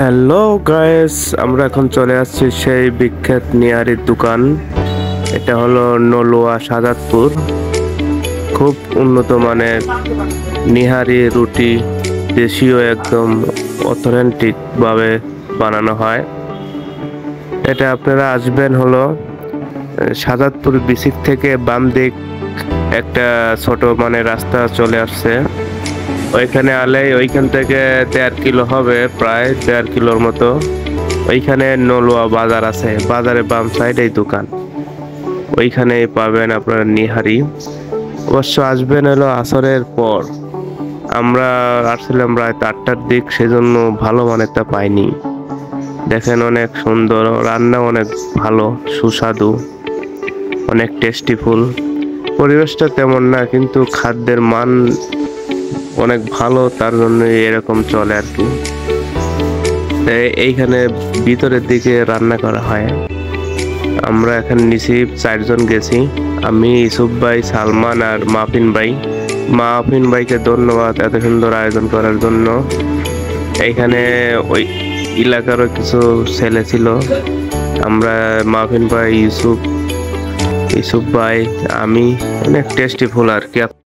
Hello guys, আমরা এখন চলে আসছি সেই বিখ্যাত নিহারির দোকান। এটা হলো নলুয়া সাজাদপুর। খুব উন্নত মানের নিহারি রুটি, দেশীয় একদম অথেন্টিক ভাবে বানানো হয়। এটা আপনারা আসবেন হলো সাজাদপুর বিসিক থেকে বাম দিক একটা ছোট রাস্তা চলে আসছে। ওইখানে ওইখান থেকে 1.5 কিলো হবে, প্রায় 1.5 কিলোর মতো। ওইখানে নলুয়া বাজার আছে, বাজারে বাম সাইডেই দোকান। ওইখানে পাবেন আপনারা নিহারি। অবশ্য আসবেন হলো আসরের পর। আমরা আসছিলাম প্রায় 8টার দিক, সেজন্য ভালো মানেরটা পাইনি। দেখেন অনেক সুন্দর, রান্না অনেক ভালো, সুস্বাদু, অনেক টেস্টিফুল। পরিবেশটা তেমন না, কিন্তু খাদ্যের মান অনেক ভালো, তার জন্য এরকম চলে আর কি। এইখানে ভিতরের দিকে রান্না করা হয়। আমরা এখানে নিচে 4 জন গেছি, আমি, ইসুফ ভাই, সালমান আর মাহফিন ভাইকে ধন্যবাদ এত সুন্দর আয়োজন করার জন্য। এইখানে ওই এলাকারও কিছু ছেলে ছিল। আমরা মাহফিন ভাই, ইসুফ ভাই, আমি, অনেক টেস্টিফুল আর কি।